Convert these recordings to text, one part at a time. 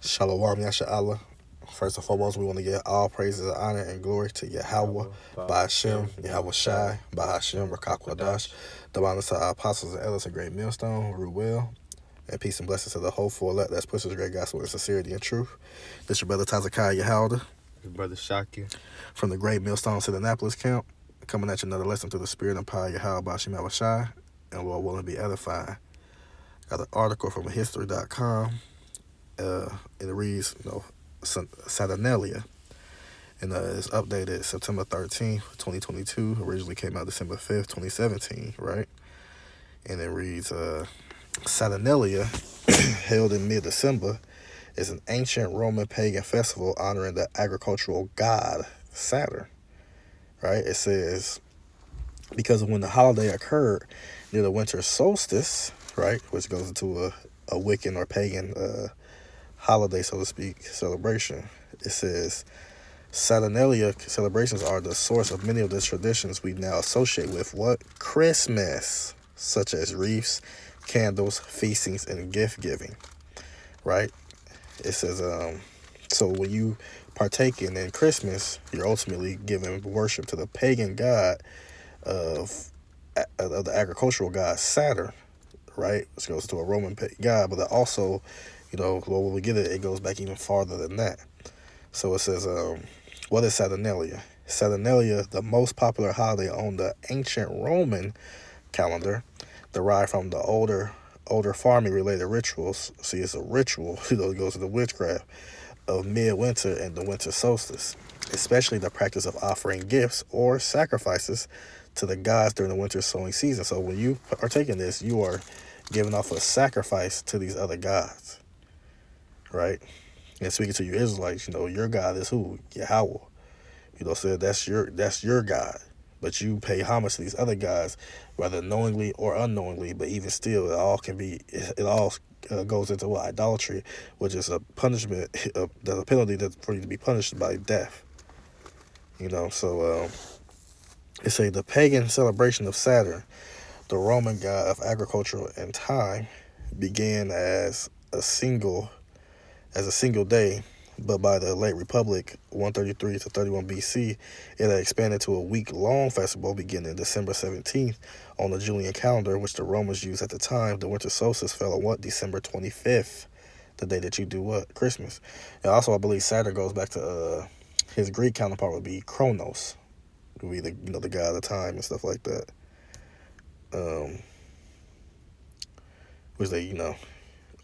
Shalom Yasha'Allah. First and foremost, we want to give all praises, honor, and glory to Yahweh, by Hashem, Yahweh Shai, by Hashem, Rakak Wadash, the honors to our apostles and elders, a great millstone, Ruel, and peace and blessings to the hopeful elect that's pushes great gospel in sincerity and truth. This your brother Tazakai Yahweh, Your brother Shaki. from the great millstone to the Annapolis camp, coming at you another lesson through the spirit and power of Yahweh, by Hashem, Yahweh Shai, and Lord willing to be edifying. Got an article from history.com, and it reads, Saturnalia, and it's updated September 13th, 2022. Originally came out December 5th, 2017, right? And it reads, Saturnalia, held in mid-December, is an ancient Roman pagan festival honoring the agricultural god Saturn, right? It says, because of when the holiday occurred near the winter solstice, right, which goes into a Wiccan or pagan holiday, so to speak, celebration. It says, Saturnalia celebrations are the source of many of the traditions we now associate with what? Christmas, such as wreaths, candles, feastings, and gift giving, right? It says, so when you partake in Christmas, you're ultimately giving worship to the pagan god of the agricultural god Saturn, right? Which goes to a Roman god, but also, when we get it, it goes back even farther than that. So it says, what is Saturnalia? Saturnalia, the most popular holiday on the ancient Roman calendar, derived from the older farming-related rituals. See, it's a ritual, it goes to the witchcraft of midwinter and the winter solstice, especially the practice of offering gifts or sacrifices to the gods during the winter sowing season. So when you partake in this, you are giving off a sacrifice to these other gods, right? And speaking to you Israelites, your God is who? Yahweh. Said that's your God. But you pay homage to these other gods, whether knowingly or unknowingly. But even still, it all goes into what? Idolatry, which is a punishment, there's a penalty for you to be punished by death. So it say the pagan celebration of Saturn, the Roman god of agriculture and time, began as a single day, but by the late Republic, 133 to 31 BC, it had expanded to a week-long festival beginning December 17th on the Julian calendar, which the Romans used at the time. The winter solstice fell on what? December 25th, the day that you do what? Christmas. And also, I believe Saturn goes back to his Greek counterpart would be Kronos, would be the god of time and stuff like that. Which they,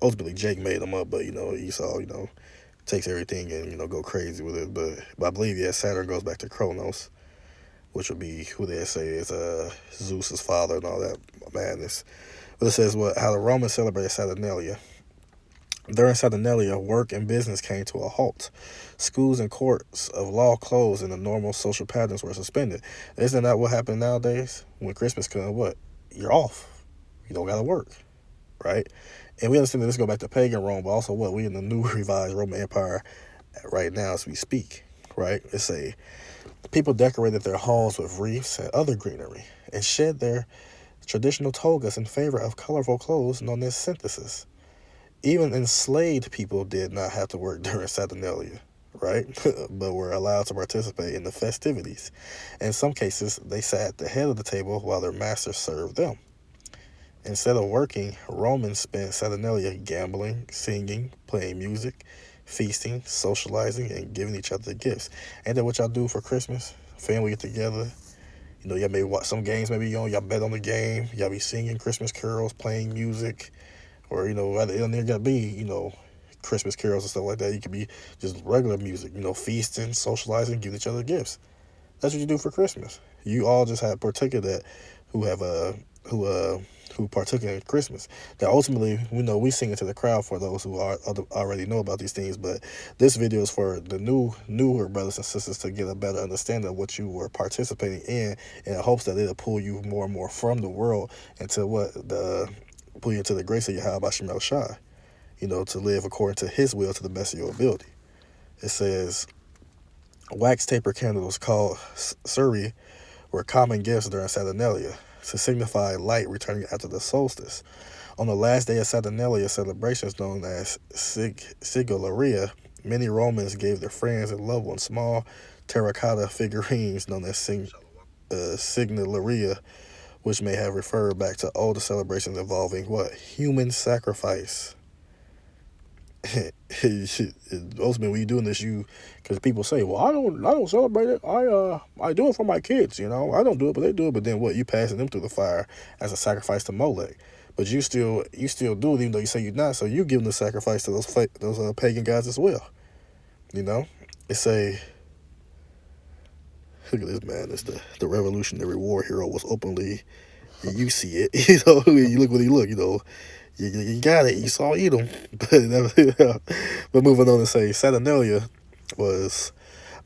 ultimately Jake made them up, but Esau, takes everything and go crazy with it. But I believe Saturn goes back to Kronos, which would be who they say is Zeus's father and all that madness. But it says how the Romans celebrated Saturnalia. During Saturnalia, work and business came to a halt. Schools and courts of law closed, and the normal social patterns were suspended. Isn't that what happened nowadays? When Christmas comes, what? You're off. You don't got to work, right? And we understand that this go back to pagan Rome, but also what? We in the new revised Roman Empire right now as we speak, right? It's people decorated their halls with wreaths and other greenery and shed their traditional togas in favor of colorful clothes known as synthesis. Even enslaved people did not have to work during Saturnalia, right? But were allowed to participate in the festivities. In some cases, they sat at the head of the table while their masters served them. Instead of working, Romans spent Saturnalia gambling, singing, playing music, feasting, socializing, and giving each other gifts. Ain't that what y'all do for Christmas? Family get together. Y'all may watch some games maybe on. Y'all bet on the game. Y'all be singing Christmas carols, playing music. Or, rather, it don't even got to be, Christmas carols and stuff like that. You could be just regular music, feasting, socializing, giving each other gifts. That's what you do for Christmas. You all just have partaken that who partook in Christmas. That ultimately, we sing it to the crowd for those who already know about these things. But this video is for the newer brothers and sisters to get a better understanding of what you were participating in hopes that it'll pull you more and more from the world into pull you into the grace of Yahweh Shemel Shai, to live according to his will to the best of your ability. It says, wax taper candles called suri were common gifts during Saturnalia to signify light returning after the solstice. On the last day of Saturnalia celebrations known as Sigillariae, many Romans gave their friends and loved ones small terracotta figurines known as Signallaria, which may have referred back to older celebrations involving what? Human sacrifice. Ultimately, when you're doing this, because people say, "Well, I don't celebrate it. I do it for my kids. I don't do it, but they do it." But then what? You passing them through the fire as a sacrifice to Molech, but you still do it even though you say you're not. So you giving the sacrifice to those pagan gods as well. You know, it's a look at this man. It's the Revolutionary War hero was openly. You see it. You look what he look. You got it. You saw Edom. But moving on to say, Saturnalia was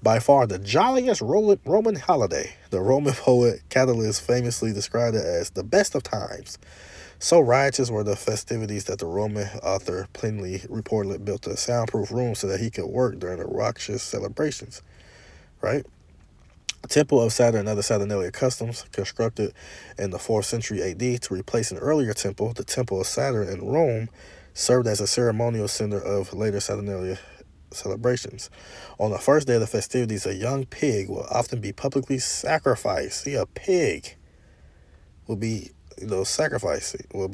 by far the jolliest Roman holiday. The Roman poet Catullus famously described it as the best of times. So riotous were the festivities that the Roman author Pliny reportedly built a soundproof room so that he could work during the raucous celebrations. Right? Temple of Saturn and other Saturnalia customs, constructed in the 4th century AD to replace an earlier temple, the Temple of Saturn in Rome, served as a ceremonial center of later Saturnalia celebrations. On the first day of the festivities, a young pig will often be publicly sacrificed. See, a pig will be, sacrificed. Will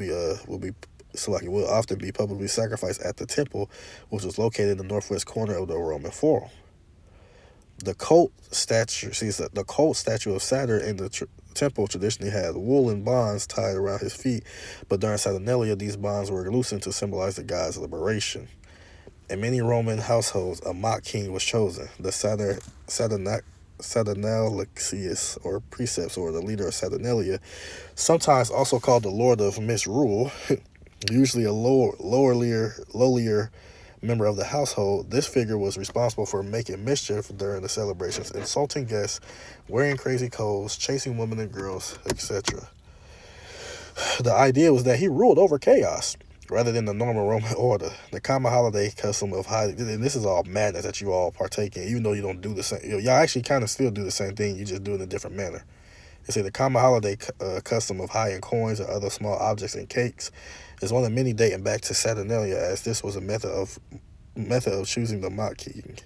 often be publicly sacrificed at the temple, which was located in the northwest corner of the Roman Forum. The cult statue of Saturn in the temple traditionally had woolen bonds tied around his feet, but during Saturnalia, these bonds were loosened to symbolize the god's liberation. In many Roman households, a mock king was chosen. The Saturnalius, or precepts, or the leader of Saturnalia, sometimes also called the Lord of Misrule, usually a lowlier member of the household. This figure was responsible for making mischief during the celebrations, insulting guests, wearing crazy clothes, chasing women and girls, etc. The idea was that he ruled over chaos rather than the normal Roman order. The common holiday custom of hiding, and this is all madness that you all partake in, even though you don't do the same. Y'all actually kind of still do the same thing, you just do it in a different manner. They say the common holiday custom of hiding coins or other small objects in cakes is one of many dating back to Saturnalia, as this was a method of choosing the mock king.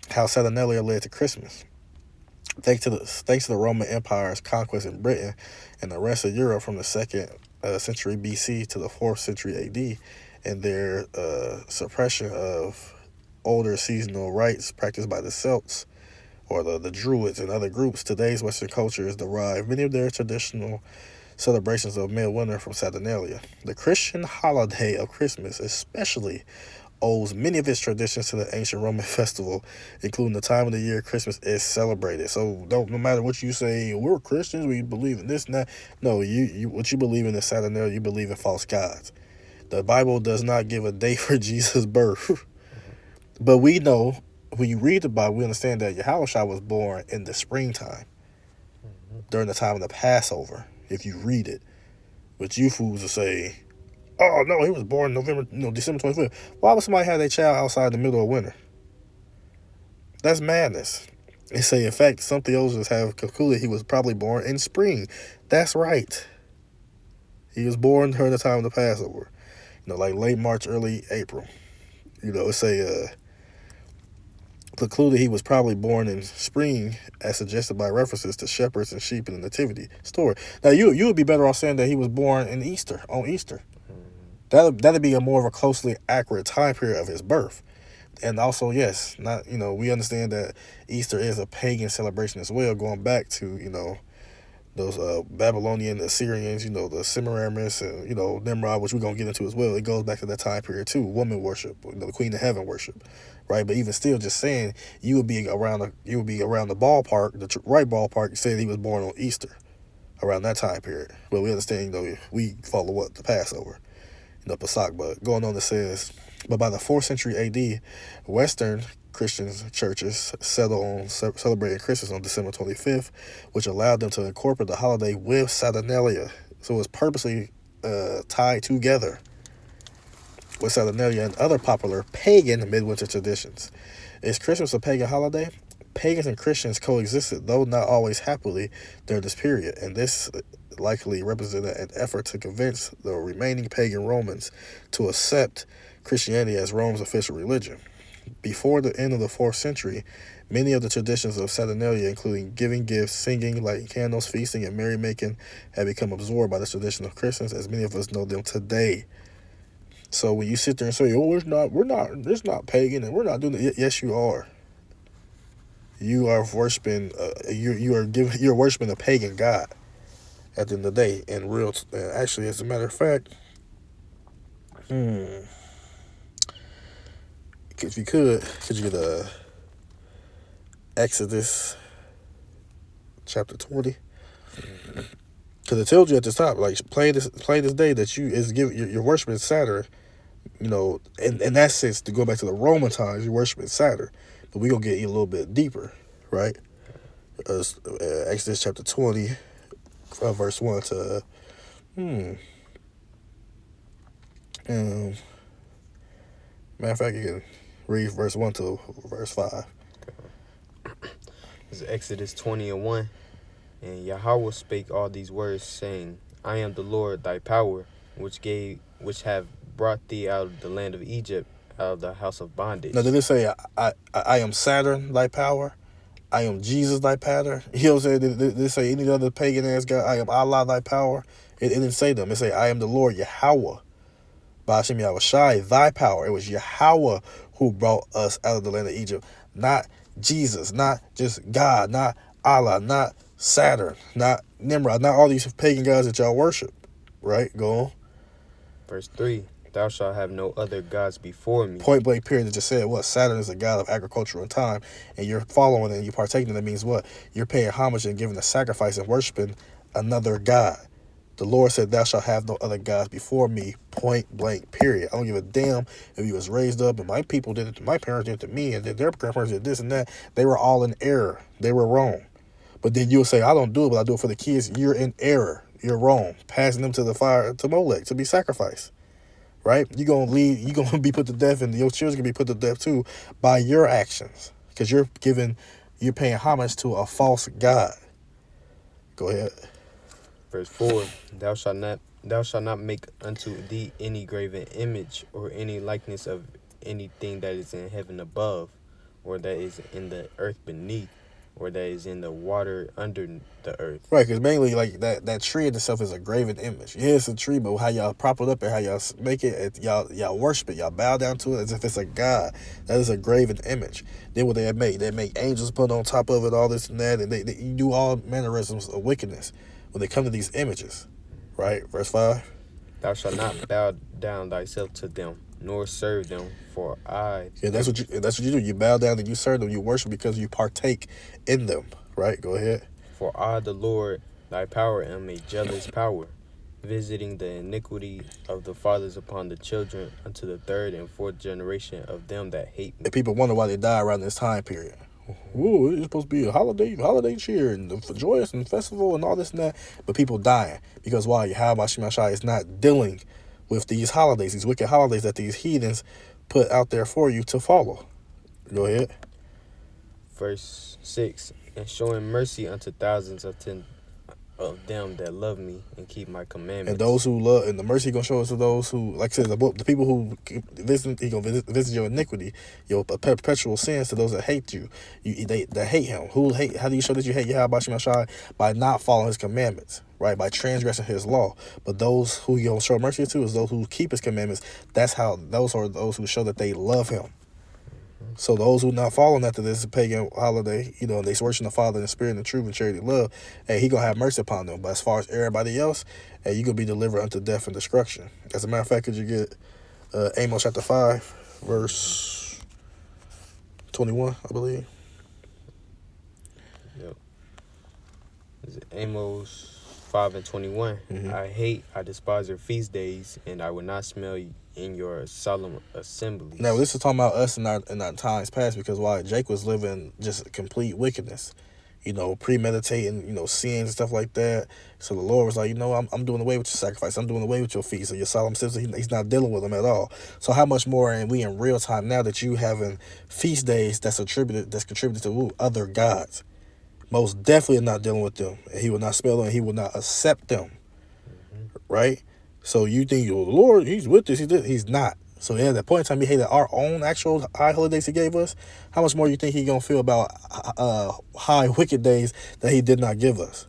How Saturnalia led to Christmas. Thanks to the Roman Empire's conquest in Britain and the rest of Europe from the 2nd century BC to the 4th century AD, and their suppression of older seasonal rites practiced by the Celts or the Druids and other groups, today's Western culture is derived many of their traditional celebrations of midwinter from Saturnalia. The Christian holiday of Christmas especially owes many of its traditions to the ancient Roman festival, including the time of the year Christmas is celebrated. So no matter what you say, we're Christians, we believe in this and that. No, what you believe in is Saturnalia, you believe in false gods. The Bible does not give a date for Jesus' birth. But we know, when you read the Bible, we understand that Yahushua was born in the springtime, during the time of the Passover, if you read it. But you fools will say, oh, no, he was born December 25th. Why would somebody have their child outside the middle of winter? That's madness. They say, in fact, some theologians have concluded he was probably born in spring. That's right. He was born during the time of the Passover. Like late March, early April. It's concluded he was probably born in spring, as suggested by references to shepherds and sheep in the Nativity story. Now, you would be better off saying that he was born on Easter. That'd be a more of a closely accurate time period of his birth. And also, yes, we understand that Easter is a pagan celebration as well, going back to, those Babylonian Assyrians, the Semiramis, and, Nimrod, which we're going to get into as well. It goes back to that time period too, woman worship, the Queen of Heaven worship, right? But even still, just saying, you would be around the ballpark, the right ballpark, saying he was born on Easter, around that time period. But we understand, we follow the Passover, Pesach. But going on, it says, but by the 4th century AD, Western Christian churches settled on celebrating Christmas on December 25th, which allowed them to incorporate the holiday with Saturnalia. So it's purposely tied together with Saturnalia and other popular pagan midwinter traditions. Is Christmas a pagan holiday? Pagans and Christians coexisted, though not always happily, during this period. And this likely represented an effort to convince the remaining pagan Romans to accept Christianity as Rome's official religion. Before the end of the 4th century, many of the traditions of Saturnalia, including giving gifts, singing, lighting candles, feasting, and merrymaking, had become absorbed by the tradition of Christians as many of us know them today. So when you sit there and say, "Oh, it's not pagan, and we're not doing it," yes, you are. You are worshiping. You're worshiping a pagan god at the end of the day. And actually, as a matter of fact, if you could you get Exodus chapter 20? Because it tells you at the top, like, play this day that you're worshiping Saturn. You know, in that sense, to go back to the Roman times, you're worshiping Saturn. But we're going to get you a little bit deeper, right? Exodus chapter 20, verse 1 to... matter of fact, you can read verse 1 to verse 5. It's Exodus 20:1. And Yahweh spake all these words, saying, I am the Lord thy power, which have brought thee out of the land of Egypt, out of the house of bondage. Now, did it say, I am Saturn thy power? I am Jesus thy power? You know what I'm saying? Did it say any other pagan ass God? I am Allah thy power? It didn't say them. It say, I am the Lord Yahweh. Ba'ashem Yahushai, thy power. It was Yahweh who brought us out of the land of Egypt. Not Jesus, not just God, not Allah, not Saturn, not Nimrod, not all these pagan gods that y'all worship. Right? Go on. Verse 3, thou shalt have no other gods before me. Point blank period. That just said what? Saturn is a god of agriculture and time, and you're following and you're partaking. That means what? You're paying homage and giving a sacrifice and worshiping another god. The Lord said, thou shalt have no other gods before me, point blank, period. I don't give a damn if you was raised up and my people did it to my parents, did it to me, and their grandparents did this and that. They were all in error. They were wrong. But then you'll say, I don't do it, but I do it for the kids. You're in error. You're wrong. Passing them to the fire, to Molech, to be sacrificed. Right? You're going to be put to death, and your children can be put to death too by your actions. Because you're paying homage to a false god. Go ahead. Verse 4, thou shalt not make unto thee any graven image or any likeness of anything that is in heaven above, or that is in the earth beneath, or that is in the water under the earth. Right, because mainly like that tree in itself is a graven image. Yeah, it's a tree, but how y'all prop it up and how y'all make it, y'all worship it, y'all bow down to it as if it's a god. That is a graven image. Then what they make? They make angels put on top of it, all this and that, and they do all mannerisms of wickedness when they come to these images. Right, verse 5. Thou shalt not bow down thyself to them, nor serve them, for I... Yeah, that's what you do. You bow down and you serve them. You worship because you partake in them. Right, go ahead. For I, the Lord, thy power, am a jealous power, visiting the iniquity of the fathers upon the children unto the 3rd and 4th generation of them that hate me. And people wonder why they die around this time period. Ooh, it's supposed to be a holiday cheer and joyous and festival and all this and that. But people dying. Because why? Yahweh Shemashai is not dealing with these holidays, these wicked holidays that these heathens put out there for you to follow. Go ahead. Verse 6, and showing mercy unto thousands of them that love me and keep my commandments. And those who love, and the mercy going to show us to those who, like I said, the people who visit, he going to visit your iniquity, your perpetual sins to those that hate you, that hate him. How do you show that you hate Yahweh Shemashai? By not following his commandments, right? By transgressing his law. But those who you going to show mercy to is those who keep his commandments. Those are those who show that they love him. So those who not following after this pagan holiday, they worship the Father in the Spirit and the truth and charity and love, and he gonna have mercy upon them. But as far as everybody else, you gonna be delivered unto death and destruction. As a matter of fact, could you get Amos chapter 5, verse 21, I believe? Yep. Is it Amos 5 and 21? Mm-hmm. I despise your feast days, and I will not smell in your solemn assemblies. Now, this is talking about us in our times past, because why? Jake was living just complete wickedness, premeditating, sins and stuff like that. So the Lord was like, I'm doing away with your sacrifice. I'm doing away with your feast. So your solemn assembly, he's not dealing with them at all. So how much more are we in real time now that you having feast days that's contributed to other gods? Most definitely not dealing with them. And he will not spell them, and he will not accept them. Right? So you think, oh, the Lord, he's with us. He's not. So at that point in time, he hated our own actual high holidays he gave us. How much more you think he going to feel about high wicked days that he did not give us?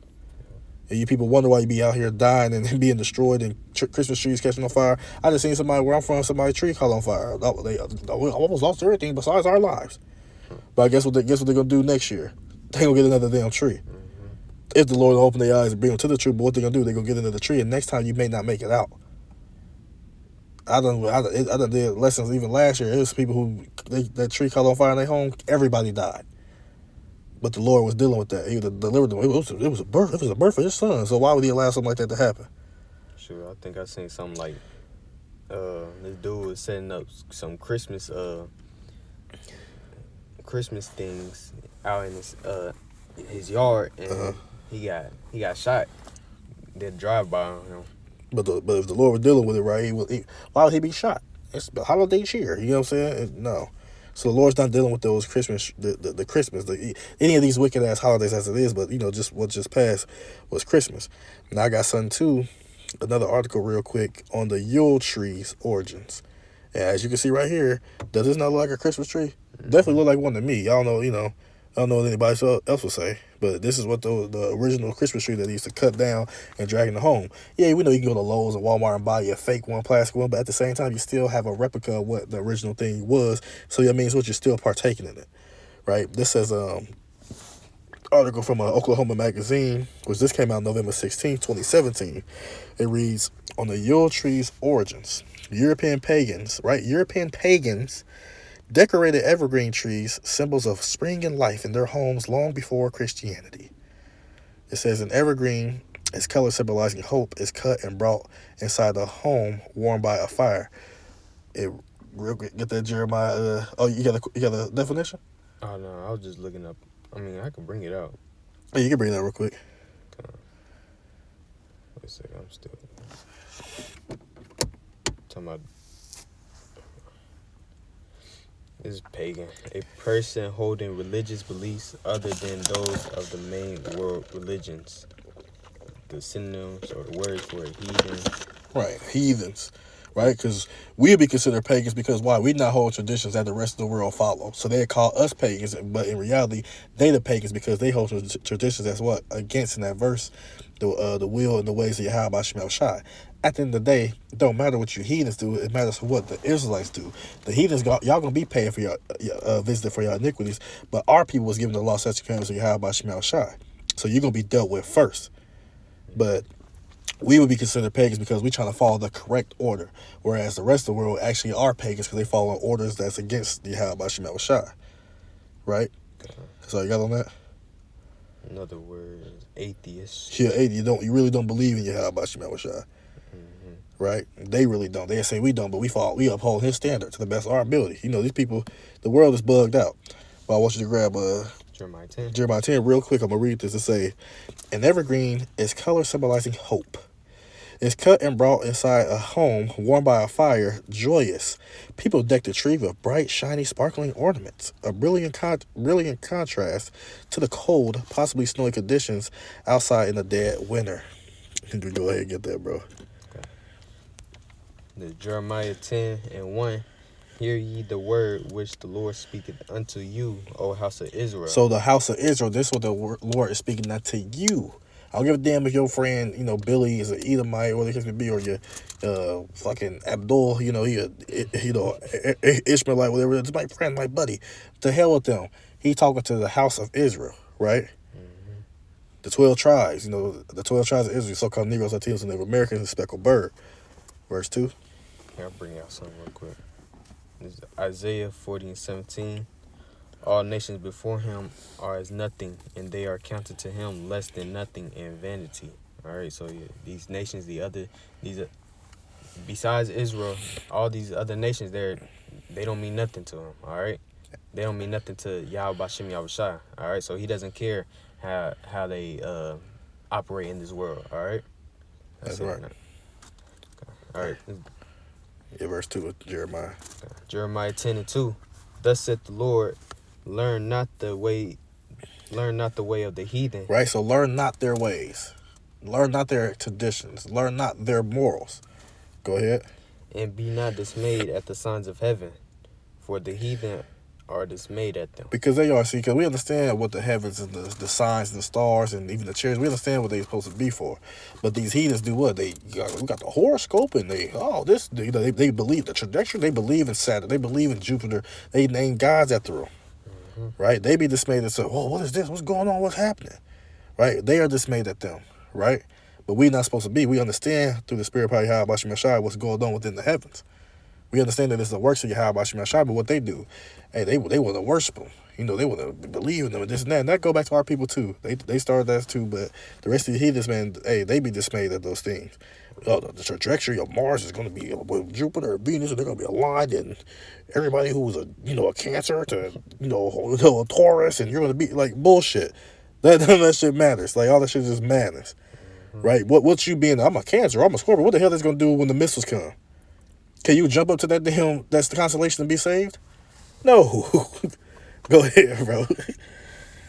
And you people wonder why you be out here dying and being destroyed and Christmas trees catching on fire. I just seen somebody where I'm from, somebody's tree caught on fire. They almost lost everything besides our lives. But I guess what they're going to do next year? They going to get another damn tree. If the Lord will open their eyes and bring them to the truth, but what they're going to do, they're going to get into the tree, and next time you may not make it out. I done did lessons even last year. It was people who, that tree caught on fire in their home, everybody died. But the Lord was dealing with that. He delivered them. It was a birth. It was a birth for his son. So why would he allow something like that to happen? Sure, I think I seen something like this dude was setting up some Christmas things out in his yard, and he got shot. Did drive by on him. But if the Lord was dealing with it right, why would he be shot? It's the holiday cheer. You know what I'm saying? No. So the Lord's not dealing with those Christmas, the Christmas, any of these wicked ass holidays as it is. But just what just passed was Christmas. Now I got something too, another article real quick on the Yule tree's origins. And as you can see right here, does this not look like a Christmas tree? Definitely look like one to me. Y'all know, I don't know what anybody else will say, but this is what the original Christmas tree that they used to cut down and drag into home. Yeah, we know you can go to Lowe's and Walmart and buy you a fake one, plastic one, but at the same time, you still have a replica of what the original thing was. So that means what you're still partaking in it, right? This says article from Oklahoma magazine, which this came out November 16, 2017. It reads, on the Yule tree's origins, European pagans decorated evergreen trees, symbols of spring and life in their homes long before Christianity. It says an evergreen, its color symbolizing hope, is cut and brought inside a home warmed by a fire. Get that Jeremiah? You got a definition? Oh no, I was just looking up. I mean, I can bring it out. Yeah, you can bring that real quick. Wait a second, I'm still talking about. This is pagan. A person holding religious beliefs other than those of the main world religions. The synonyms or the words for heathen. Right, heathens. Right, because we'd be considered pagans because why? We not hold traditions that the rest of the world follow. So they call us pagans, but in reality, they the pagans because they hold traditions that's what? Against, in that verse, the will and the ways of Yahweh Shemel Shai. At the end of the day, it don't matter what you heathens do. It matters what the Israelites do. The heathens, y'all gonna be paying for your visit for your iniquities, but our people was given the law, such commandments of Yahweh Shemel Shai. So you're gonna be dealt with first. But we would be considered pagans because we're trying to follow the correct order, whereas the rest of the world actually are pagans because they follow orders that's against the Yahweh Shemel Shai. Right? So you got on that? Another word is atheist. Yeah, you really don't believe in Yahweh Shemel Shai. Right? They really don't. They say we don't, but we uphold his standard to the best of our ability. These people, the world is bugged out. But I want you to grab Jeremiah 10 real quick. I'm going to read this and say, an evergreen is color symbolizing hope. It's cut and brought inside a home warmed by a fire, joyous. People deck the tree with bright, shiny, sparkling ornaments, a brilliant contrast to the cold, possibly snowy conditions outside in the dead winter. Go ahead and get that, bro. The Jeremiah 10:1. Hear ye the word which the Lord speaketh unto you, O house of Israel. So the house of Israel, this is what the Lord is speaking unto you. I don't give a damn if your friend, Billy is an Edomite or the be, or your fucking Abdul, Ishmaelite, whatever. It's my friend, my buddy. To hell with them. He talking to the house of Israel, right? The 12 tribes, the 12 tribes of Israel, so-called Negroes, Latinos, and Native Americans, and speckled bird. Verse 2. I'll bring out something real quick. This is Isaiah 40:17. All nations before him are as nothing, and they are counted to him less than nothing in vanity. All right, so these nations, besides Israel, all these other nations, they don't mean nothing to him. All right, they don't mean nothing to Yahweh Bashem Yahushai. All right, so he doesn't care how they operate in this world. All right, that's right. All right. Yeah, verse 2 of Jeremiah. Jeremiah 10:2. Thus saith the Lord, learn not the Learn not the way of the heathen, Right? So learn not their ways. Learn not their traditions. Learn not their morals. Go ahead. and be not dismayed at the signs of heaven, for the heathen are dismayed at them. Because they are, see, because we understand what the heavens and the signs and the stars and even the chairs, we understand what they're supposed to be for. But these heathens do what? We got the horoscope and they believe the trajectory, they believe in Saturn, they believe in Jupiter, they name gods after them, right? They be dismayed and say, oh, what is this? What's going on? What's happening? Right? They are dismayed at them, right? But we're not supposed to be. We understand through the spirit of Yahweh Shai what's going on within the heavens. We understand that it's the works of Yahweh Shai, but what they do, hey, they want to worship them. They want to believe in them and this and that. And that go back to our people too. They started that too, but the rest of the heathens, man, hey, they be dismayed at those things. Oh, the trajectory of Mars is going to be with Jupiter or Venus, and they're going to be aligned, and everybody who was a Cancer to a Taurus, and you're going to be like bullshit. None of that shit matters. Like all that shit is just madness, right? What you being? I'm a Cancer. I'm a Scorpio. What the hell that's going to do when the missiles come? Can you jump up to that's the constellation and be saved? No. Go ahead, bro.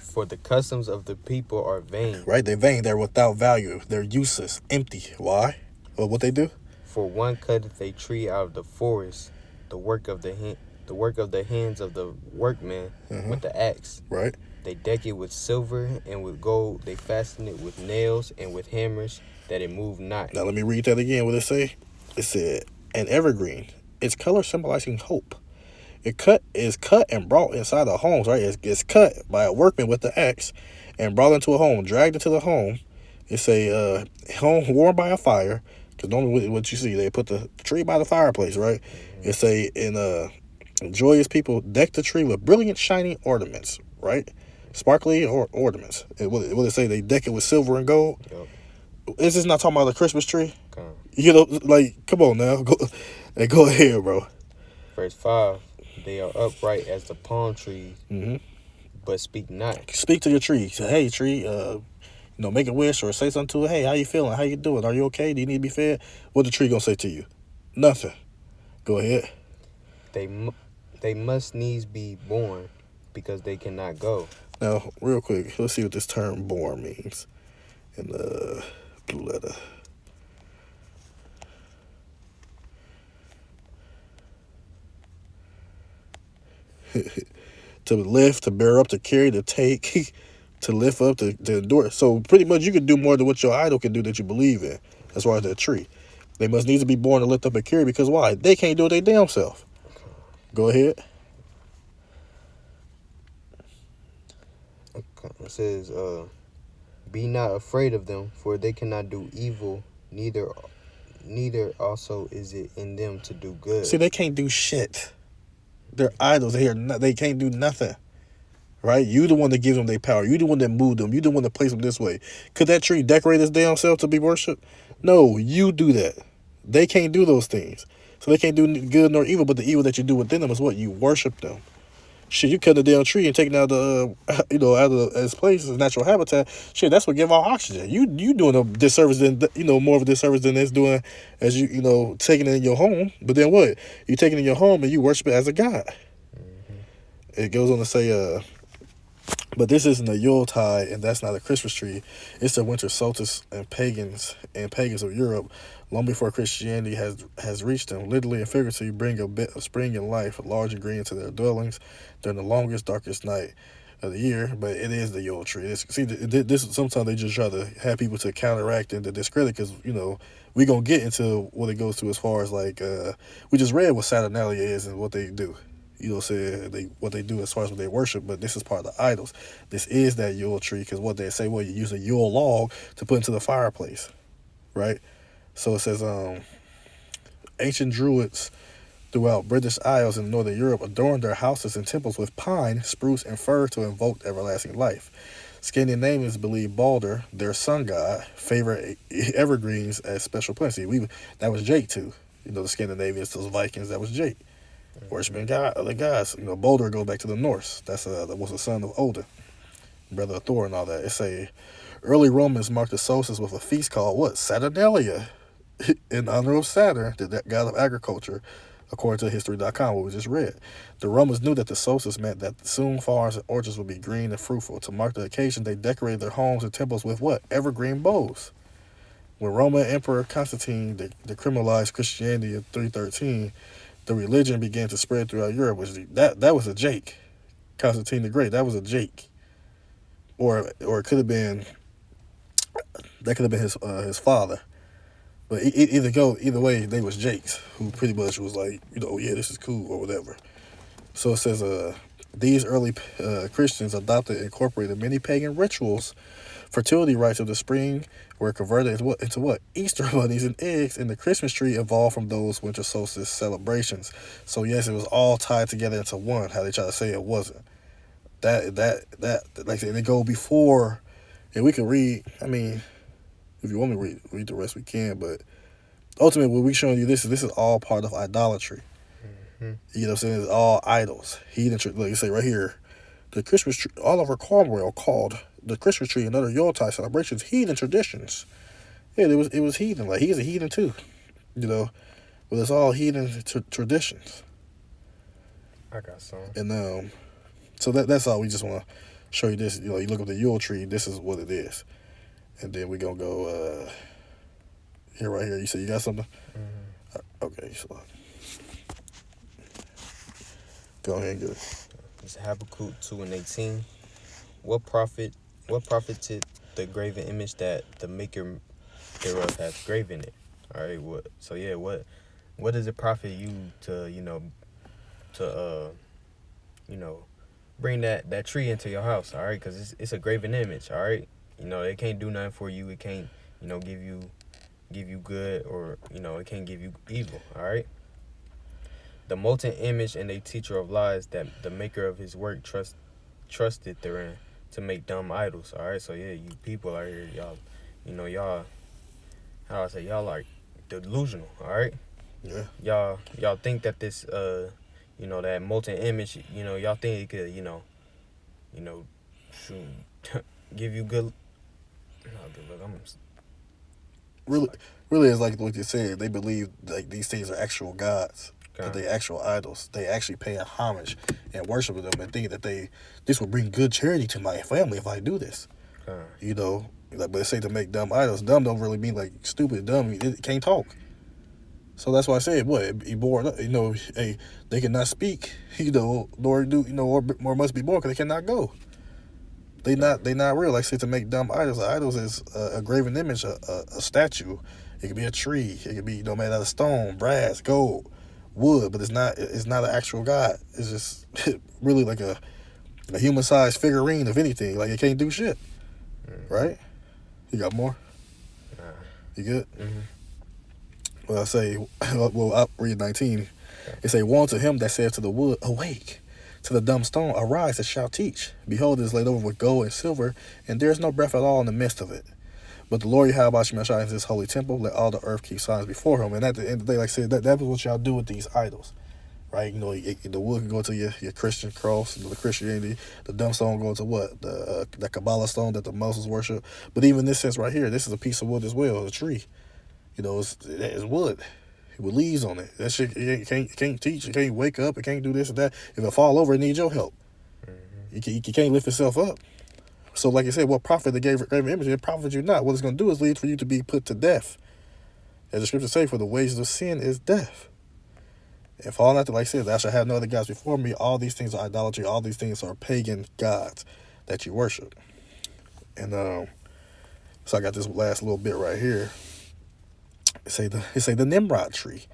For the customs of the people are vain. Right? They're vain. They're without value. They're useless, empty. Why? Well, what they do? For one cutteth a tree out of the forest, the work of the hands of the workman with the axe. Right. They deck it with silver and with gold. They fasten it with nails and with hammers, that it move not. Now let me read that again. What did it say? It said, an evergreen. Its color symbolizing hope. It is cut and brought inside the homes, right? It's cut by a workman with the axe and brought into a home, dragged into the home. It's a home warmed by a fire. Because normally what you see, they put the tree by the fireplace, right? It's joyous people deck the tree with brilliant, shiny ornaments, right? Sparkly ornaments. What they say? They deck it with silver and gold. Yep. Is this not talking about the Christmas tree? Okay. Like, come on now. Go ahead, bro. Verse 5. They are upright as the palm trees, but speak not. Speak to your tree. Say, hey, tree, make a wish or say something to it. Hey, how you feeling? How you doing? Are you okay? Do you need to be fed? What the tree gonna say to you? Nothing. Go ahead. They must needs be born, because they cannot go. Now, real quick, let's see what this term born means in the blue letter. To lift, to bear up, to carry, to take, to lift up, to endure. So pretty much you can do more than what your idol can do that you believe in, as far as that tree. They must need to be born to lift up and carry, because why? They can't do it their damn self. Go ahead. Okay. It says, be not afraid of them, for they cannot do evil, neither also is it in them to do good. See, they can't do shit. They're idols. They can't do nothing. Right? You the one that gives them their power. You the one that moved them. You the one that placed them this way. Could that tree decorate its damn self to be worshipped? No, you do that. They can't do those things. So they can't do good nor evil, but the evil that you do within them is what? You worship them. Shit, you cut the damn tree and taking out out of its place, its natural habitat. Shit, that's what give off oxygen. You doing a disservice than more of a disservice than it's doing as taking it in your home. But then what? You taking it in your home and you worship it as a god. It goes on to say, but this isn't a Yuletide, and that's not a Christmas tree. It's a winter solstice, and pagans of Europe, long before Christianity has reached them, literally and figuratively, bring a bit of spring and life, large and green, into their dwellings during the longest, darkest night of the year. But it is the Yule tree. This sometimes they just try to have people to counteract and to discredit, because we gonna get into what it goes to as far as like we just read what Saturnalia is and what they do. What they do as far as what they worship, but this is part of the idols. This is that Yule tree, because what they say, well, you use a Yule log to put into the fireplace, right? So it says, ancient Druids throughout British Isles and Northern Europe adorned their houses and temples with pine, spruce, and fir to invoke everlasting life. Scandinavians believe Balder, their sun god, favored evergreens as special plants. That was Jake too. The Scandinavians, those Vikings, that was Jake. Worshiping other gods. Balder goes back to the Norse. That was the son of Odin, brother of Thor, and all that. It's early Romans marked the solstice with a feast called what? Saturnalia, in honor of Saturn, the god of agriculture. according to history.com, what we just read. The Romans knew that the solstice meant that soon farms and orchards would be green and fruitful. To mark the occasion, they decorated their homes and temples with what? Evergreen boughs. When Roman Emperor Constantine decriminalized Christianity in 313, the religion began to spread throughout Europe. That was a Jake. Constantine the Great, that was a Jake. Or it could have been, that could have been his father. But either way, they was Jakes, who pretty much was like, yeah, this is cool or whatever. So it says, these early Christians adopted and incorporated many pagan rituals. Fertility rites of the spring were converted into what? Easter bunnies and eggs, and the Christmas tree evolved from those winter solstice celebrations. So yes, it was all tied together into one. How they try to say it wasn't. That like I said, they go before, and we can read. I mean, if you want me to read the rest, we can. But ultimately, what we're showing you, this is all part of idolatry. Mm-hmm. You know what I'm saying? It's all idols. Like you say right here, the Christmas tree, Oliver Cromwell called the Christmas tree and other Yuletide celebrations heathen traditions. Yeah, it was heathen. Like, he's a heathen too, but it's all heathen traditions. I got some. And so that's all. We just want to show you this. You look at the Yule tree. This is what it is, and then we gonna go here right here. You said you got something. Mm-hmm. Okay, so go ahead and get it. It's Habakkuk 2:18. What profited the graven image that the maker thereof hath graven it? All right. What does it profit you to bring that tree into your house? All right, because it's a graven image. All right, it can't do nothing for you. It can't give you good, or it can't give you evil. All right. The molten image and a teacher of lies that the maker of his work trusted therein to make dumb idols. All right, so yeah, you people out here, y'all, how I say, y'all are delusional. All right, Yeah. y'all think that this that molten image, y'all think it could shoot, give you good. No, good look, Really, it's like what you said. They believe like these things are actual gods. That they actual idols. They actually pay homage and worship them and think that this will bring good charity to my family if I do this. But they say to make dumb idols. Dumb don't really mean like stupid. Dumb, it can't talk. So that's why I said, be born. Hey, they cannot speak. Nor do or must be born because they cannot go. They not real. Like I said, to make dumb idols. Idols is a graven image, a statue. It could be a tree. It could be made out of stone, brass, gold, wood, but it's not an actual god. It's just really like a human-sized figurine, if anything. Like, it can't do shit. Mm-hmm. Right? You got more? Nah. You good? Mm-hmm. Well, I say, I'll read 19. It say, woe to him that saith to the wood, awake, to the dumb stone, arise, and shall teach. Behold, it is laid over with gold and silver, and there is no breath at all in the midst of it. But the Lord Yahweh shall in his holy temple, let all the earth keep silence before him. And at the end of the day, like I said, that was what y'all do with these idols. Right? The wood can go to your Christian cross, the Christianity. The dumb stone go to what? The Kabbalah stone that the Muslims worship. But even this sense right here, this is a piece of wood as well, a tree. It's wood with leaves on it. That shit, it can't teach. It can't wake up. It can't do this and that. If it fall over, it needs your help. Mm-hmm. You can't lift itself up. So like I said, what profit the graven image? It profits you not. What it's going to do is lead for you to be put to death. As the scriptures say, for the wages of sin is death. And for all that, like I said, thou shalt have no other gods before me. All these things are idolatry. All these things are pagan gods that you worship. And so I got this last little bit right here. It say the Nimrod tree.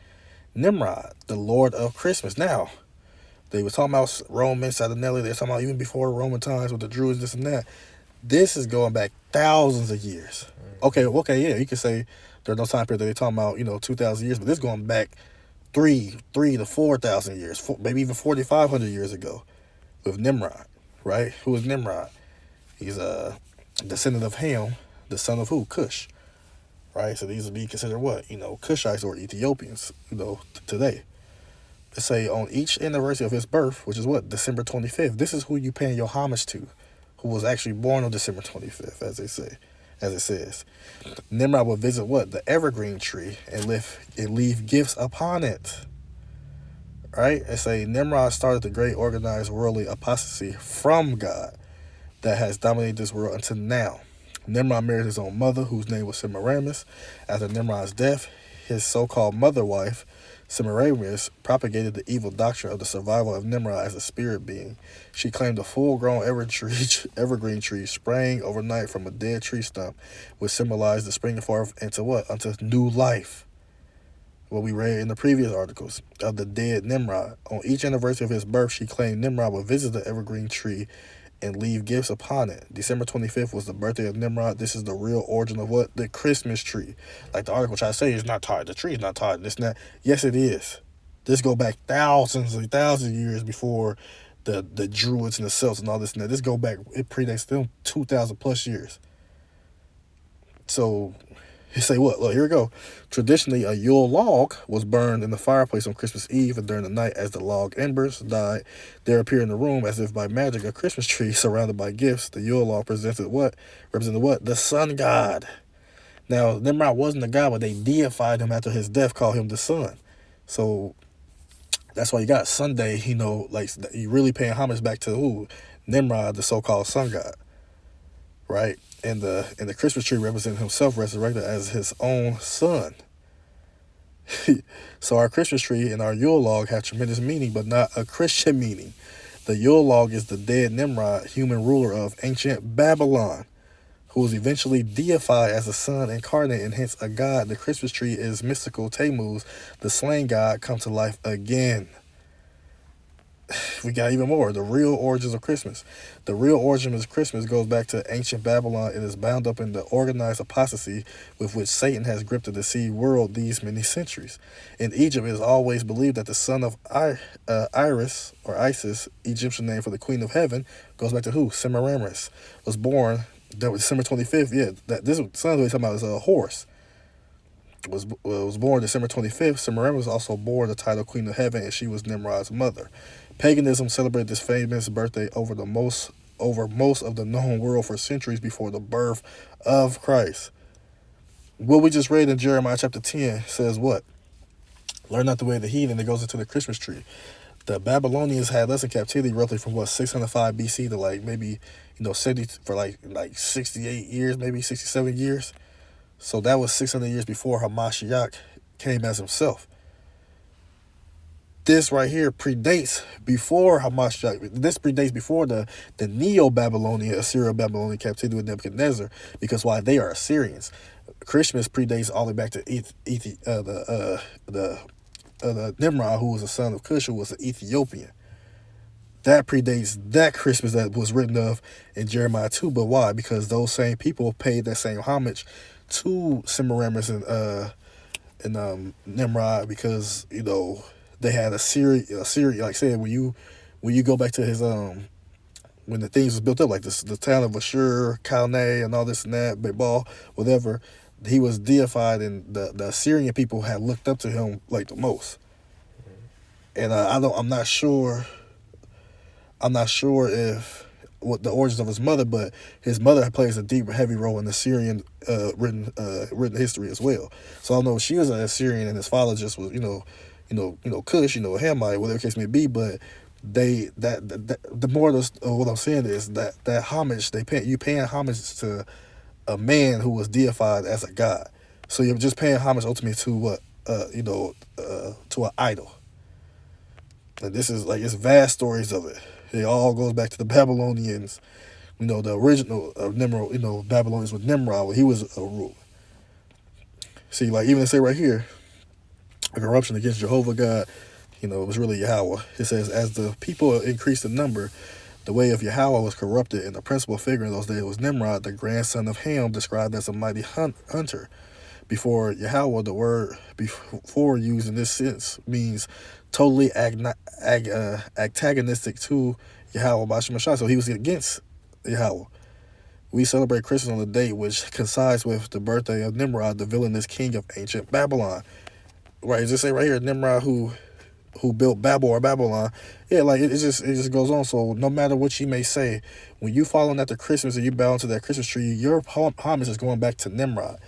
Nimrod, the Lord of Christmas. Now, they were talking about Roman, Saturnalia. They were talking about even before Roman times with the Druids, this and that. This is going back thousands of years. Okay, yeah, you could say there's no time period that they're talking about, 2,000 years, but this is going back 3 to 4,000 years, maybe even 4,500 years ago with Nimrod, right? Who is Nimrod? He's a descendant of Ham, the son of who? Cush, right? So these would be considered what? Cushites or Ethiopians, today. They say on each anniversary of his birth, which is what? December 25th. This is who you paying your homage to, who was actually born on December 25th, as it says. Nimrod will visit what? The evergreen tree and leave gifts upon it. right? It say Nimrod started the great organized worldly apostasy from God that has dominated this world until now. Nimrod married his own mother, whose name was Semiramis. After Nimrod's death, his so-called mother wife, Semiramis, propagated the evil doctrine of the survival of Nimrod as a spirit being. She claimed a full-grown evergreen tree sprang overnight from a dead tree stump, which symbolized the springing forth into what? Unto new life. What we read in the previous articles of the dead Nimrod. On each anniversary of his birth, she claimed Nimrod would visit the evergreen tree and leave gifts upon it. December 25th was the birthday of Nimrod. This is the real origin of what? The Christmas tree. Like the article tried to say, it's not tied. The tree is not tied. This and that. Yes, it is. This go back thousands of years before the Druids and the Celts and all this and that. This go back, it predates them 2,000 plus years. So, you say what? Look, here we go. Traditionally, a Yule log was burned in the fireplace on Christmas Eve, and during the night, as the log embers died, there appeared in the room, as if by magic, a Christmas tree surrounded by gifts. The Yule log represented what? The sun god. Now, Nimrod wasn't a god, but they deified him after his death, called him the sun. So that's why you got Sunday. Like you really paying homage back to who? Nimrod, the so-called sun god, right? And the Christmas tree represented himself resurrected as his own son. So our Christmas tree and our Yule log have tremendous meaning, but not a Christian meaning. The Yule log is the dead Nimrod, human ruler of ancient Babylon, who was eventually deified as a son incarnate and hence a god. The Christmas tree is mystical Tammuz, the slain god, come to life again. We got even more. The real origins of Christmas. The real origin of Christmas goes back to ancient Babylon. It is bound up in the organized apostasy with which Satan has gripped the deceived world these many centuries. In Egypt, it is always believed that the son of Iris, or Isis, Egyptian name for the queen of heaven, goes back to who? Semiramis, was born December 25th. Yeah, this son we're talking about is a horse. Was born December 25th. Semiramis was also born the title Queen of Heaven, and she was Nimrod's mother. Paganism celebrated this famous birthday over most of the known world for centuries before the birth of Christ. What we just read in Jeremiah chapter 10 says what? Learn not the way of the heathen. It goes into the Christmas tree. The Babylonians had us in captivity roughly from 605 BC to like maybe 70 for like 68 years, maybe 67 years. So that was 600 years before Hamashiach came as himself. This right here predates before Hamashiach. This predates before the Neo-Babylonian, Assyro-Babylonian captivity with Nebuchadnezzar, because why? They are Assyrians. Christmas predates all the way back to the Nimrod, who was a son of Cush, who was an Ethiopian. That predates that Christmas that was written of in Jeremiah 2. But why? Because those same people paid that same homage to Semiramis and Nimrod, because they had Assyria. Like I said, when you go back to his when the things was built up, like the town of Ashur, Calneh, and all this and that, Babel, whatever, he was deified, and the Assyrian people had looked up to him like the most. And I'm not sure if what the origins of his mother, but his mother plays a deep, heavy role in the Syrian written history as well. So I don't know if she was an Assyrian and his father just was Cush, Hamite, whatever the case may be. But the more of what I'm saying is that homage you paying homage to a man who was deified as a god. So you're just paying homage ultimately to what to an idol. And this is like, it's vast stories of it. It all goes back to the Babylonians, the original Nimrod, Babylonians with Nimrod when he was a ruler. See, like even they say right here, a corruption against Jehovah God, it was really Yahweh. It says, as the people increased in number, the way of Yahweh was corrupted, and the principal figure in those days was Nimrod, the grandson of Ham, described as a mighty hunter. Before Yahweh, the word before used in this sense means totally antagonistic to Yahweh Bashim Mashah. So he was against Yahweh. We celebrate Christmas on the date which coincides with the birthday of Nimrod, the villainous king of ancient Babylon. Right, does it say right here, Nimrod who built Babel or Babylon? Yeah, like it just goes on. So no matter what you may say, when you following after Christmas and you bow into that Christmas tree, your homage is going back to Nimrod.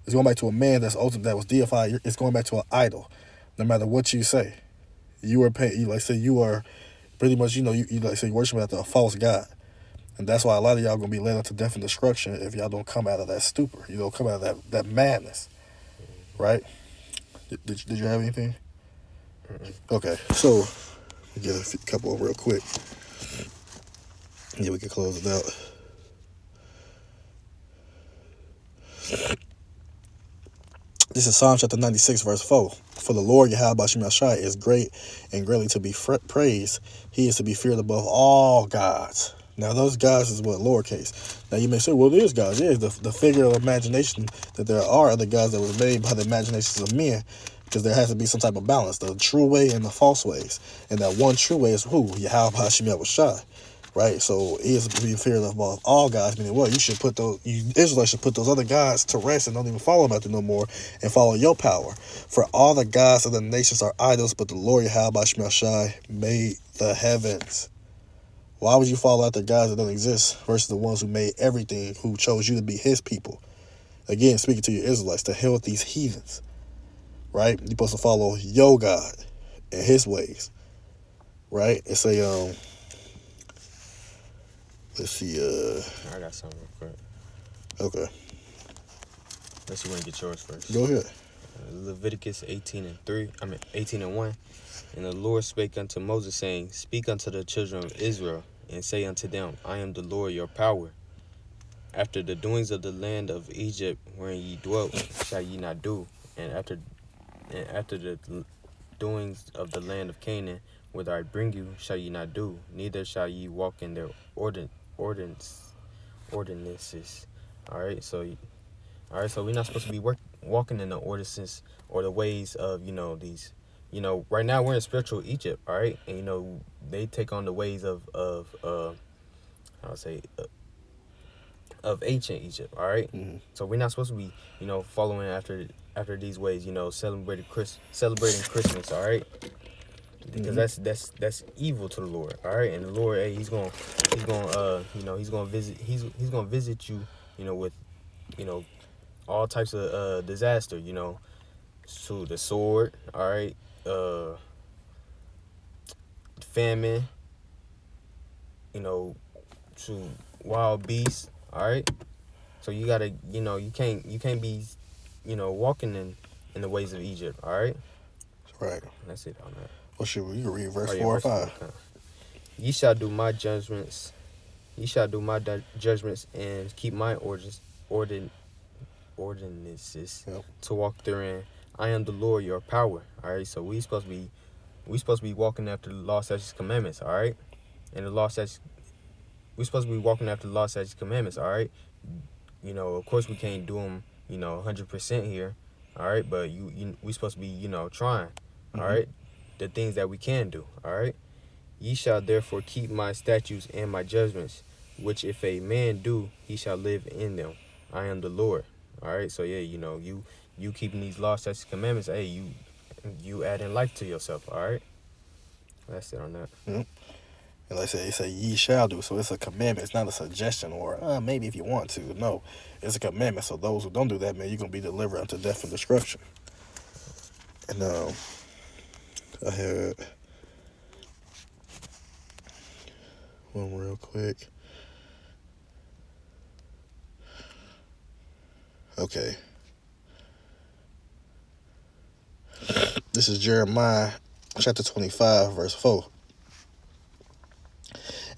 It's going back to a man that was deified. It's going back to an idol, no matter what you say. You are paying. You like say you are pretty much. You like say worshiping after a false god, and that's why a lot of y'all gonna be led into death and destruction if y'all don't come out of that stupor. You don't come out of that madness, right? Did you have anything? Mm-mm. Okay, so get a couple of real quick. Yeah, we can close it out. This is Psalm chapter 96, verse 4. For the Lord Yahweh Shai is great and greatly to be praised. He is to be feared above all gods. Now, those gods is what? Lowercase. Now, you may say, well, there's gods. Yeah, the figure of imagination that there are other gods that was made by the imaginations of men, because there has to be some type of balance, the true way and the false ways. And that one true way is who? Yahweh Shai. Right, so he is to be feared above all gods. Meaning, what you Israelites should put those other gods to rest and don't even follow them after no more, and follow your power. For all the gods of the nations are idols, but the Lord Yahweh Shai made the heavens. Why would you follow after gods that don't exist versus the ones who made everything, who chose you to be His people? Again, speaking to your Israelites, to hell with these heathens. Right, you're supposed to follow your God and His ways. Right, it's a let's see. I got something real quick. Okay. Unless you want to get yours first. Go ahead. Leviticus 18:1. And the Lord spake unto Moses, saying, Speak unto the children of Israel, and say unto them, I am the Lord your power. After the doings of the land of Egypt wherein ye dwelt, shall ye not do, and after the doings of the land of Canaan, whither I bring you, shall ye not do, neither shall ye walk in their ordinances. All right, so we're not supposed to be walking in the ordinances or the ways of these. Right now we're in spiritual Egypt, all right, and they take on the ways of how to say of ancient Egypt, all right. Mm-hmm. So we're not supposed to be following after these ways, celebrating Christmas, all right, because that's evil to the Lord, all right. And the Lord, hey, he's gonna visit you, with all types of disaster, to the sword, all right, famine, to wild beasts, all right. So you gotta, you can't be, walking in the ways of Egypt, all right. Right. That's it on that. Well, shoot, you can read verse Oh, yeah, 4 or verse 4. 5. Ye shall do my judgments. Ye shall do my judgments and keep my ordinances Yep. to walk therein. I am the Lord your power. All right. So we supposed to be walking after the law, statutes, commandments. All right. And the law, statutes. We supposed to be walking after the law, statutes, commandments. All right. Of course we can't do them. 100% here. All right. But we supposed to be trying. All right. The things that we can do. All right. Ye shall therefore keep my statutes and my judgments, which if a man do, he shall live in them. I am the Lord. All right. So yeah, you keeping these laws, statutes, commandments. Hey, you adding life to yourself. All right. That's it on that. Mm-hmm. And like I said, it say ye shall do. So it's a commandment. It's not a suggestion or maybe if you want to. No, it's a commandment. So those who don't do that, man, you're going to be delivered unto death and destruction. And I had one real quick. Okay. This is Jeremiah chapter 25, verse 4.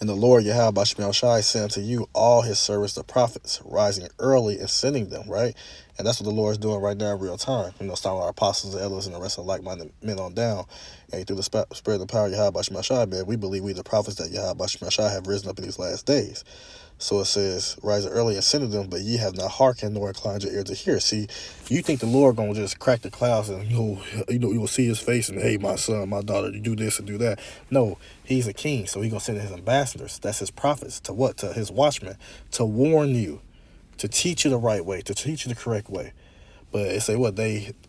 And the Lord Yahweh Shai sent unto you all his servants, the prophets, rising early and sending them, right? And that's what the Lord is doing right now in real time. Starting with our apostles, the elders, and the rest of like-minded men on down. And through the spirit and power of Yahweh Shai, man, we believe we the prophets that Yahweh Shai have risen up in these last days. So it says, rising early and sending them, but ye have not hearkened nor inclined your ear to hear. See, you think the Lord gonna just crack the clouds and you will see his face and, hey, my son, my daughter, you do this and do that. No, he's a king, so he's gonna send his ambassadors, that's his prophets, to what? To his watchmen, to warn you, to teach you the right way, to teach you the correct way. But it say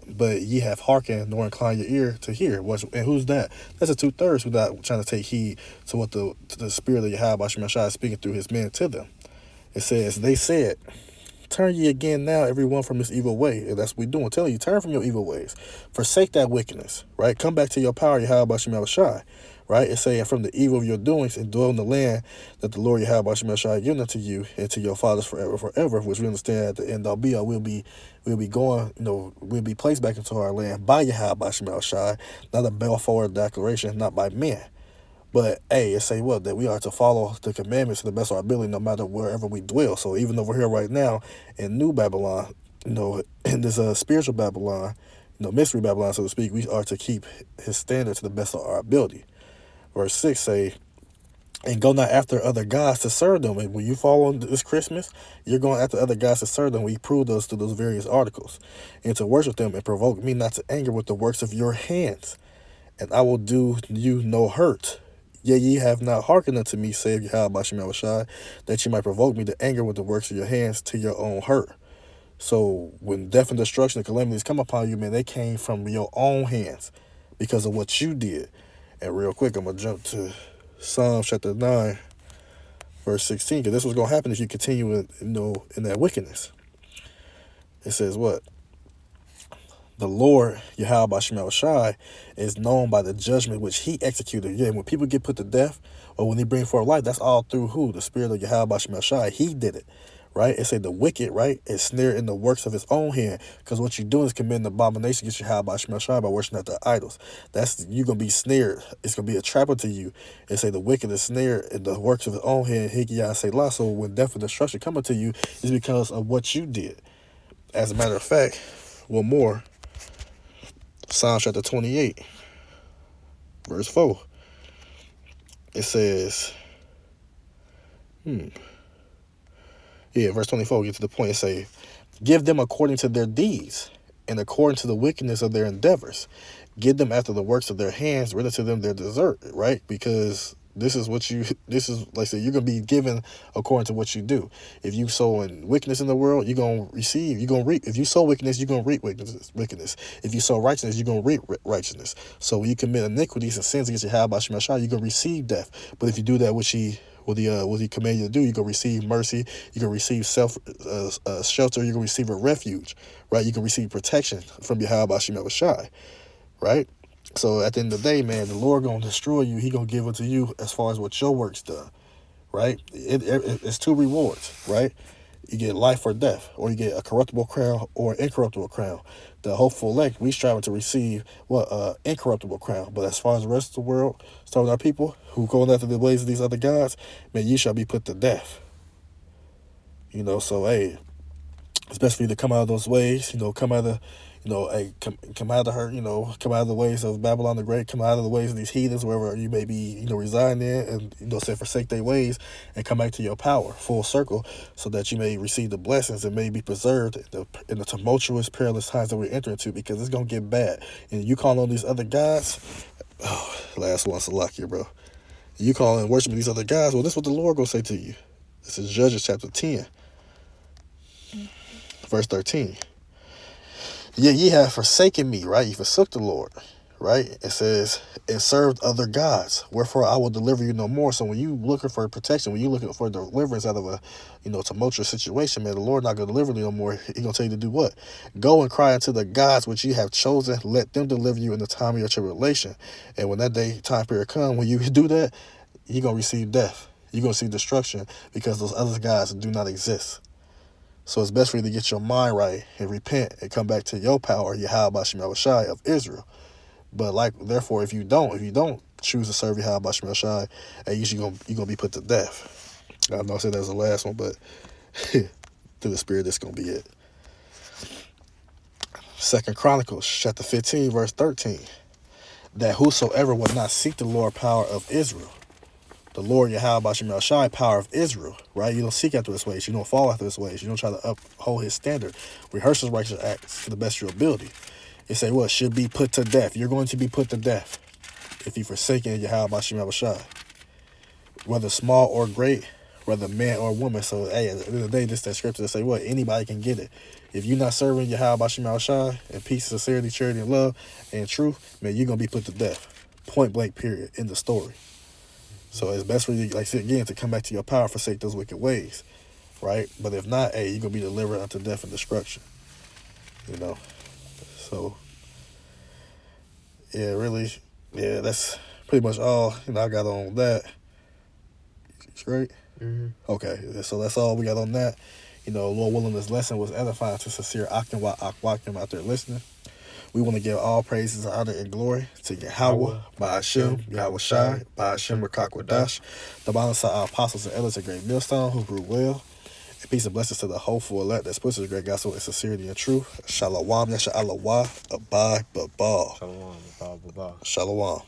but ye have hearkened nor inclined your ear to hear. And who's that? That's the 2/3 who not trying to take heed to what the spirit of Yahweh Shai is speaking through his men to them. It says, they said, turn ye again now, every one from his evil way. And that's what we're doing. Telling you, turn from your evil ways. Forsake that wickedness, right? Come back to your power, Yahweh Shem Shai, right? It's saying from the evil of your doings and dwell in the land that the Lord Yahweh Shem Shai given unto you and to your fathers forever, which we understand at the end all be all. We'll be going, we'll be placed back into our land by Yahweh Shem Shai, not a Balfour declaration, not by men. But hey, it say what? That we are to follow the commandments to the best of our ability, no matter wherever we dwell. So even over here right now in New Babylon, in this spiritual Babylon, mystery Babylon, so to speak, we are to keep his standard to the best of our ability. Verse 6 say, and go not after other gods to serve them. And when you fall on this Christmas, you're going after other gods to serve them. We proved those through those various articles. And to worship them and provoke me not to anger with the works of your hands. And I will do you no hurt. Yea, ye have not hearkened unto me, saith Yahweh Shem Shai, that ye might provoke me to anger with the works of your hands to your own hurt. So when death and destruction and calamities come upon you, man, they came from your own hands because of what you did. And real quick, I'm going to jump to Psalm chapter 9, verse 16, because this was going to happen if you continue in that wickedness. It says what? The Lord, Yahweh Shem Shai, is known by the judgment which he executed. Yeah, when people get put to death or when they bring forth life, that's all through who? The spirit of Yahweh Shem Shai. He did it, right? It said the wicked, right, is snared in the works of his own hand, because what you're doing is committing abomination against Yahweh Shem Shai by worshiping at the idols. You're going to be snared. It's going to be a trap unto you. It say the wicked is snared in the works of his own hand. Higiyah Selah. So when death and destruction come unto you, it's because of what you did. As a matter of fact, one more. Psalm chapter 28, verse 4. It says, verse 24, get to the point. It say, give them according to their deeds and according to the wickedness of their endeavors. Give them after the works of their hands, render to them their desert, right? Because this is like I said, you're going to be given according to what you do. If you sow in wickedness in the world, you're going to receive, you're going to reap. If you sow wickedness, you're going to reap wickedness. If you sow righteousness, you're going to reap righteousness. So when you commit iniquities and sins against Yahweh Shem Shai, you're going to receive death. But if you do that, what he command you to do, you're going to receive mercy, you're going to receive shelter, you're going to receive a refuge, right? You can receive protection from Yahweh Shem Shai, right? So at the end of the day, man, the Lord going to destroy you. He going to give it to you as far as what your work's done, right? It's two rewards, right? You get life or death, or you get a corruptible crown or an incorruptible crown. The hopeful elect, we striving to receive incorruptible crown. But as far as the rest of the world, starting with our people who going after the ways of these other gods, man, you shall be put to death. So hey, it's best for you to come out of those ways, come out of come out of her, come out of the ways of Babylon the Great, come out of the ways of these heathens, wherever you may be, residing in, and, say, forsake their ways and come back to your power, full circle, so that you may receive the blessings and may be preserved in the tumultuous, perilous times that we're entering into, because it's going to get bad. And you call on these other gods, last one, Salakia, bro. You call and worship these other gods, well, this is what the Lord going to say to you. This is Judges chapter 10, verse 13. Yeah, ye have forsaken me, right? You forsook the Lord, right? It says, and served other gods. Wherefore I will deliver you no more. So when you looking for protection, when you looking for deliverance out of a, tumultuous situation, man, the Lord not going to deliver you no more. He going to tell you to do what? Go and cry unto the gods which you have chosen. Let them deliver you in the time of your tribulation. And when that time period come, when you do that, you're going to receive death. You're going to see destruction, because those other gods do not exist. So it's best for you to get your mind right and repent and come back to your power, Yahweh Shem Shai of Israel. But therefore, if you don't choose to serve Yahweh Shem Shai, you're gonna be put to death. I know I said that was the last one, but through the Spirit, that's gonna be it. 2 Chronicles chapter 15, verse 13. That whosoever would not seek the Lord power of Israel, the Lord Yahweh Shem Shai, power of Israel, right? You don't seek after his ways. You don't fall after his ways. You don't try to uphold his standard. Rehearse his righteous acts to the best of your ability. It say what? Should be put to death. You're going to be put to death if you forsaken Yahweh Shem Shai. Whether small or great, whether man or woman. So, hey, at the end of the day, this that scripture that say what? Anybody can get it. If you're not serving Yahweh Shem Shai in peace, sincerity, charity, and love, and truth, man, you're going to be put to death. Point blank, period. In the story. So it's best for you, like I said again, to come back to your power, forsake those wicked ways. right? But if not, hey, you're going to be delivered unto death and destruction. You know? So, yeah, really, yeah, that's pretty much all, I got on that. Straight? Mm-hmm. Okay, so that's all we got on that. Lord willing, this lesson was edifying to sincere Akim out there listening. We want to give all praises, honor, and glory to Yahweh, Ba'ashem, Yahweh Shai, Ba'ashem, Rakakwadash, the balance of our apostles and elders at Great Millstone who grew well. And peace and blessings to the hopeful elect that spreads the great gospel in sincerity and truth. Shalom, Yasha Allah, Abad, Babal. Shalom. Shalom.